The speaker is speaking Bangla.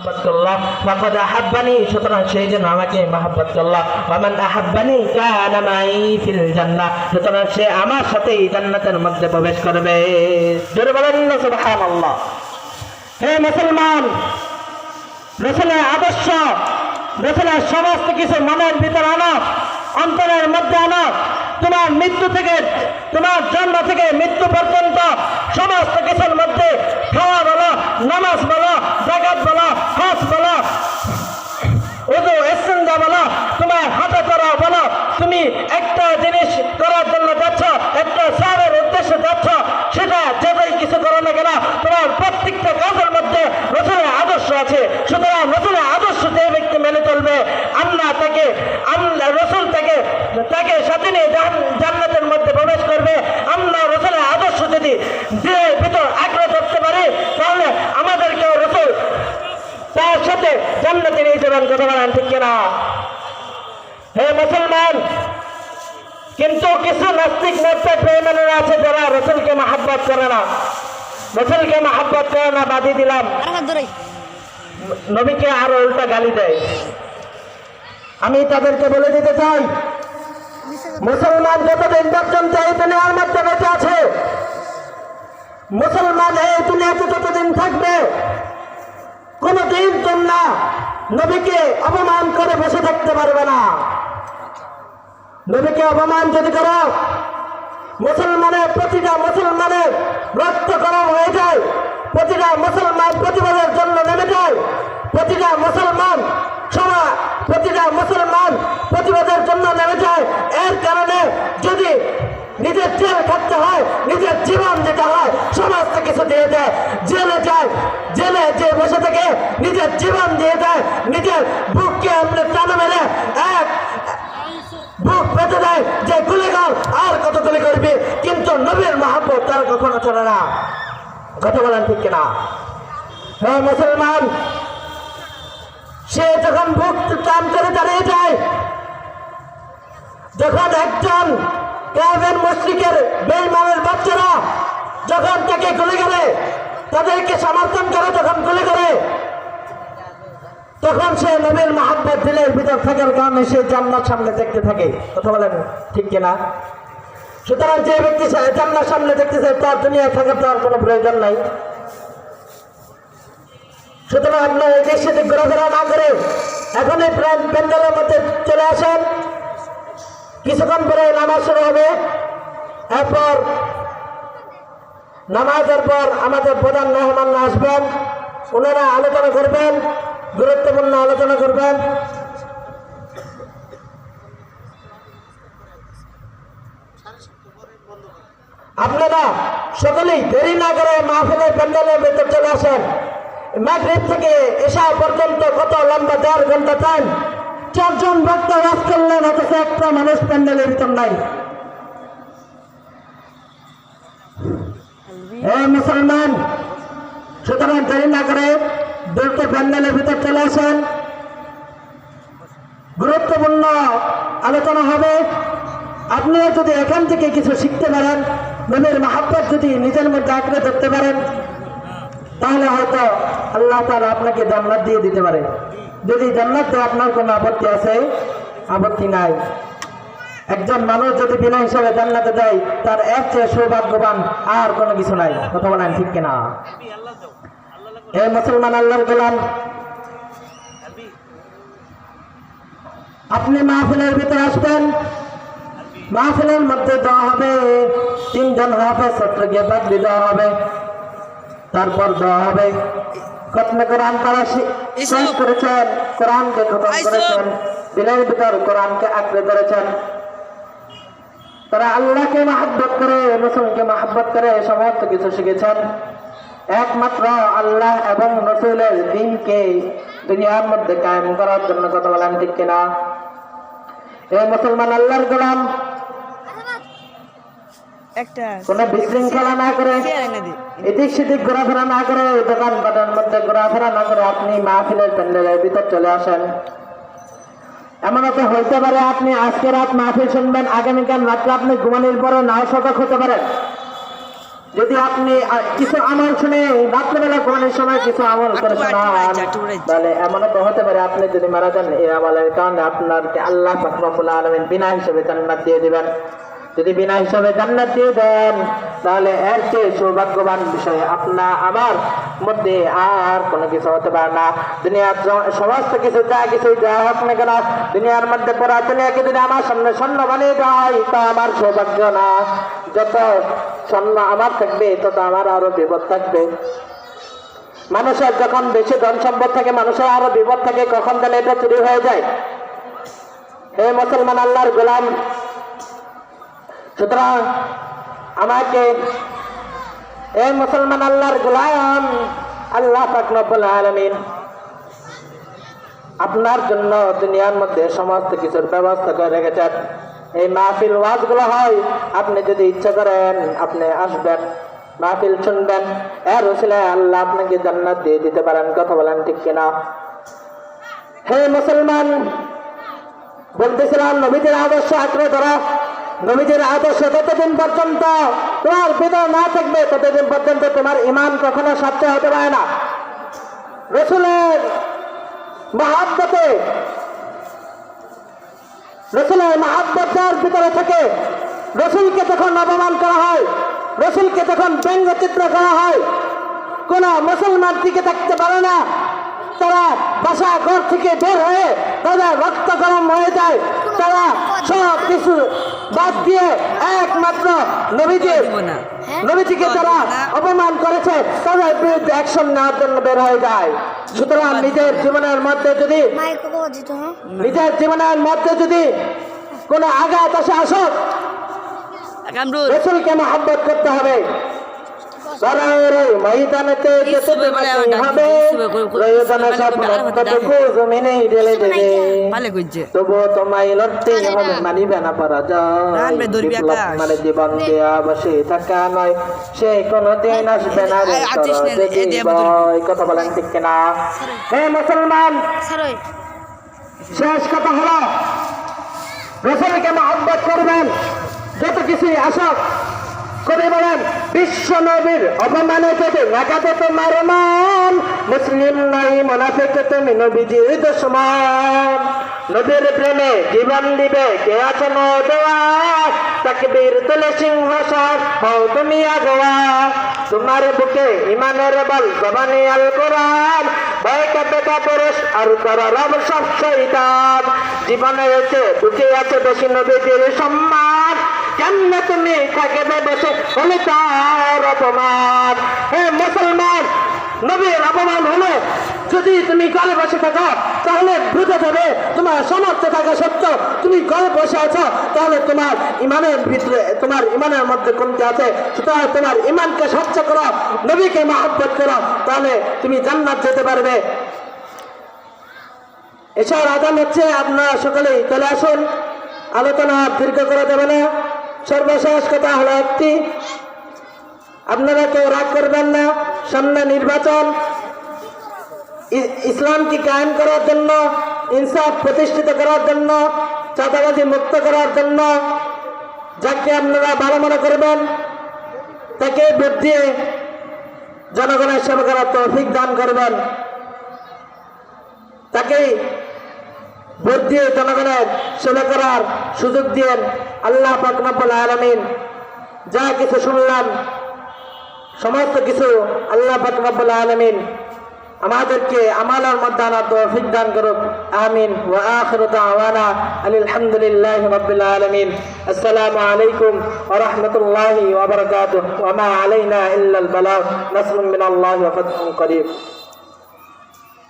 মহব্বত করলো ফাকাদ আহাব্বানি, সুতরাং সেই জন্য আমাকে মহব্বত করলো। ওয়া মান আহাব্বানি কানা মাই ফিল জান্নাহ, সুতরাং সে আমার সাথেই জান্নাতের মধ্যে প্রবেশ করবে। জোরে বলেন না সুবহানাল্লাহ। হে মুসলমান, রাসূলের আদর্শ, রাসূলের সমস্ত কিছু মনের ভিতর আনো, অন্তরের মধ্যে আনো। তোমার মৃত্যু থেকে, তোমার জন্ম থেকে মৃত্যু পর্যন্ত সমস্ত কিছুর মধ্যে খাওয়া বলো, নামাজ বলো, যাকাত বলো, হজ বলো, ওযু ইস্তিনজা বলো, তোমার হাতে করা বলো, তুমি একটা জিনিস করার জন্য যাচ্ছ, একটা সারের উদ্দেশ্যে যাচ্ছ, সেটা যেটাই কিছু করো না কেন, তোমার প্রত্যেকটা কাজের মধ্যে রাসূলের আদর্শ আছে। সুতরাং রাসূলের আদর্শ যে ব্যক্তি মেনে চলবে, আল্লাহ রাসূল তাকে সাথে নিয়ে জান্নাতের মধ্যে প্রবেশ করবে। আল্লাহ রাসূলের আদর্শ যদি দিলের ভিতর আঁকড়ে ধরতে পারে, তাহলে আমাদেরকেও রাসূল তার সাথে জান্নাতে নিয়ে যাবেন। কথা বলেন ঠিক কিনা? হে মুসলমান, কিন্তু কিছু নাস্তিক মোরতাদ বেঈমানেরা আছে যারা রাসূলকে মহব্বত করে না, রাসূলকে মহব্বত করে না, বাদি দিলাম, নবীকে আরো উল্টা গালি দেয়। আমি তাদেরকে বলে দিতে চাই, মুসলমান যতদিন পর্যন্ত এই দুনিয়ার মধ্যে বেঁচে আছে, মুসলমান এই দুনিয়াতে যতদিন থাকবে, কোনদিন তোমরা নবীকে অপমান করে বসে থাকতে পারবে না। নবীকে অপমান যদি করো, প্রতিটা মুসলমানের রক্ত গরম হয়ে যায়, প্রতিটা মুসলমান প্রতিবাদের জন্য নেমে যায়, প্রতিটা মুসলমান প্রতিবাদের জন্য নেমে যায়। এর কারণে যদি নিজের জেল খাটতে হয়, নিজের জীবন দিতে হয়, সমস্ত কিছু দিয়ে দেয়, জেলে যায়, জেলে যে বসে থেকে নিজের জীবন দিয়ে দেয়, নিজের বুককে আপনি টানা মেরে এক বুক পেতে দেয় যে গুলিগার আর কত গুলি করবে, কিন্তু নবীর মহব্বত তার কখনো চলে না। কথা বলেন ঠিক কিনা? হ্যাঁ মুসলমান, সে যখন বুক টান করে দাঁড়িয়ে যায়, যখন একজন কাফের মুশরিকের বেঈমানের বাচ্চারা যখন তাকে গুলি করে, তাদেরকে সমর্থন করে, যখন গুলি করে, তখন সে নবীর মহব্বত দিলের ভিতর থাকার কারণে সে জান্নাত সামনে দেখতে থাকে। কথা বলেন ঠিক কিনা? সুতরাং যে ব্যক্তি জান্নাত সামনে দেখতেছে, তার দুনিয়ায় থাকার তো আর কোনো প্রয়োজন নাই। সুতরাং আপনার এই দেশ সেদিক ঘোরাফেরা না করে এখনই প্যান্ডেলের মধ্যে চলে আসেন। কিছুক্ষণ পরে নামাজ শুরু হবে, এরপর নামাজের পর আমাদের প্রধান মেহমান আসবেন, ওনারা আলোচনা করবেন, গুরুত্বপূর্ণ আলোচনা করবেন। আপনারা সকলেই দেরি না করে মাহফিলের প্যান্ডেলের ভেতর চলে আসেন। মাগরিব থেকে এশা পর্যন্ত কত লম্বা 4 ঘন্টা টাইম, 4 জন বক্তা ওয়াজ করলেন, অথচ একটা মানুষ প্যান্ডেলের ভিতর নাই। এই মুসলমান, সুতরাং দেরি না করে দ্রুত প্যান্ডেলের ভিতর চলে আসেন। গুরুত্বপূর্ণ আলোচনা হবে। আপনিও যদি এখান থেকে কিছু শিখতে পারেন, নবীর মহব্বত যদি নিজের মধ্যে আঁকড়ে ধরতে পারেন, তাহলে হয়তো আল্লাহ তাআলা আপনাকে জান্নাত দিয়ে দিতে পারে। যদি জান্নাত দেয় আপনার কোনো আপত্তি আছে? আপত্তি নাই। একজন মানুষ যদি বিনা হিসাবে জান্নাতে দেয়, তার এর চেয়ে সৌভাগ্যবান আর কোনো কিছু নাই। কথা বলেন ঠিক কিনা? এই মুসলমান আল্লাহর গোলাম, আপনি মাহফিলের ভিতরে আসবেন, মাহফিলের মধ্যে দেওয়া হবে 3 জন হাফেজ ছাত্রকে পাগড়ি দেওয়া হবে, তারপর দেওয়া হবে খতমে কোরআন তারা শেষ করেছেন, কোরআনকে খতম করেছেন, দিলের ভিতর কোরআনকে আঁকড়ে ধরেছেন। তারা আল্লাহকে মহব্বত করে, রাসূলকে মহব্বত করে সমস্ত কিছু শিখেছেন। একমাত্র আল্লাহ এবং রাসূলের দ্বীনকে দুনিয়ার মধ্যে কায়েম করার জন্য। কথা বলেন ঠিক কিনা? এই মুসলমান আল্লাহর গোলাম, কোন বিশৃঙ্খলা না করে, এদিক সেদিক ঘোরাফেরা না করে, দোকান পাটের মধ্যে ঘোরাফেরা না করে আপনি মাহফিলের প্যান্ডেলের ভিতর চলে আসেন। এমন তো হইতে পারে আপনি আজকে রাত মাহফিল শুনবেন, আগামীকাল রাত্রে আপনি ঘুমানোর পরে নাও সজাগ হতে পারেন যদি আপনি কিছু আমল শুনে রাত্রেবেলা ঘুমানোর সময় কিছু আমল করে শোনান, তাহলে এমনও তো হতে পারে আপনি যদি মারা যান এই আমলের কারণে আপনাকে আল্লাহ পাক রব্বুল আলামিন বিনা হিসেবে জান্নাত দিয়ে দিবেন। যদি বিনা হিসাবে জান্নাত দিয়ে দেন তাহলে এর চেয়ে সৌভাগ্যবান বিষয় আমার মধ্যে আর কোনো কিছু হতে পারে না। দুনিয়ার সমস্ত কিছু যা হোক না কেন, দুনিয়ার মধ্যে পড়া দুনিয়াকে যদি আমার সামনে স্বর্ণ বানিয়ে দেওয়া হয় তা আমার সৌভাগ্য না। যত স্বর্ণ আমার থাকবে তত আমার আরো বিপদ থাকবে। মানুষের যখন বেশি ধন সম্পদ থাকে মানুষের আরো বিপদ থাকে, কখন যেন এটা চুরি হয়ে যায়। হে মুসলমান আল্লাহর গোলাম, সুতরাং আমাকে এই মুসলমান আল্লাহর গোলাম আল্লাহ পাক রব্বুল আলামিন আপনার জন্য দুনিয়ার মধ্যে সমস্ত কিছুর ব্যবস্থা করে রেখেছেন। এই মাহফিল ওয়াজগুলো হয়, আপনি যদি ইচ্ছা করেন আপনি আসবেন, মাহফিল শুনবেন, এর ওসিলায় আল্লাহ আপনাকে জান্নাত দিয়ে দিতে পারেন। কথা বলেন ঠিক কিনা? হে মুসলমান, বলতেছিলাম নবীদের আদর্শ আঁকড়ে ধরা। নবীদের আদর্শ ততদিন পর্যন্ত তোমার ভিতর না থাকবে ততদিন পর্যন্ত তোমার ঈমান কখনো সত্য হতে পারে না। রাসূলের মহব্বতে, রাসূলের মহব্বত যার ভিতরে থাকে, রাসূলকে যখন অপমান করা হয়, রাসূলকে যখন ব্যঙ্গচিত্র করা হয়, কোন মুসলমান টিকে থাকতে পারে না। তারা বাসা ঘর থেকে বের হয়ে তাদের রক্ত গরম হয়ে যায়। তারা সব কিছু বাদ দিয়ে একমাত্র নবীজিকে যারা অপমান করেছে তাদের বিরুদ্ধে অ্যাকশন নেওয়ার জন্য বের হয়ে যায়। সুতরাং নিজের জীবনের মধ্যে যদি কোনো আঘাত আসে আসুক, রাসূলকে মহব্বত করতে হবে। ময়দানেতে যেতে হবে, প্রয়োজনে সব রক্তটুকু জমিনেই ঢেলে দেবে, তবুও তোমায় লড়তেই হবে, মানিবে না পরাজয়। বিপ্লব মানে জীবন দেয়া বসে থাকা নয়, সে কোনদিন আসবে না রে ভয়। কথা বলেন ঠিক কিনা? হে মুসলমান, শেষ কথা হলো রাসূলকে মহব্বত করবেন যত কিছুই আসুক। কবি বলেন, বিশ্ব নবীর অপমানে যদি লাগাতে তোমার মন, মুসলিম নাই মুনাফিক তুমি নবীজির দুশমন। নবীর প্রেমে জীবন দিবে কে আছে নওজোয়া, তাকবীর তুলে সিংহাসন হও তুমি আগুয়া। তোমার বুকে ইমানের বল জবানে আল কোরআন, ভয় কাঁপে পুরুষ আর কর রব সব শয়তান। জীবনে এসে বুকে আছে বেশি নবীজির সম্মান, কেমনে তুমি থাকবে বসে হলে তার অপমান। হে মুসলমান, নবীর অপমান হলো যদি তুমি ঘরে বসে থাকো তাহলে বুঝে যাবে তোমার সামর্থ্য থাকা সত্ত্বেও তুমি ঘরে বসে আছো, তাহলে তোমার ইমানের ভিতরে, তোমার ইমানের মধ্যে কমতি আছে। সুতরাং তোমার ইমানকে স্বচ্ছ করো, নবীকে মহব্বত করো, তাহলে তুমি জান্নাত যেতে পারবে। এছাড়া আযান হচ্ছে, আপনারা সকলেই চলে আসুন, আলোচনা দীর্ঘ করে দেবে না। সর্বশেষ কথা হলো একটি, আপনারা কেউ রাগ করবেন না। সামনে নির্বাচন, ইসলামকে কায়েম করার জন্য, ইনসাফ প্রতিষ্ঠিত করার জন্য, চাঁদাবাজি মুক্ত করার জন্য যাকে আপনারা ভালো মনে করবেন তাকে ভোট দিয়ে জনগণের সেবা করার তৌফিক দান করবেন। তাকেই ভোট দিয়ে জনগণের সেবা করার সুযোগ দিয়েন। আল্লাহ পাক রব্বুল আলামিন যা কিছু শুনলাম সমস্ত কিছু আল্লাহ পাক রব্বুল আলামিন আমাদেরকে আমালের মধ্যে আনার তৌফিক দান করুক। আমিন। ওয়া আখিরু দাওয়ানা আলহামদুলিল্লাহি রাব্বিল আলামিন। আসসালামু আলাইকুম ওয়া রাহমাতুল্লাহি ওয়া বারাকাতুহু। ওয়া মা আলাইনা ইল্লাল বালাগ। নাসরুম মিনাল্লাহি ওয়া ফাতহুন করিব।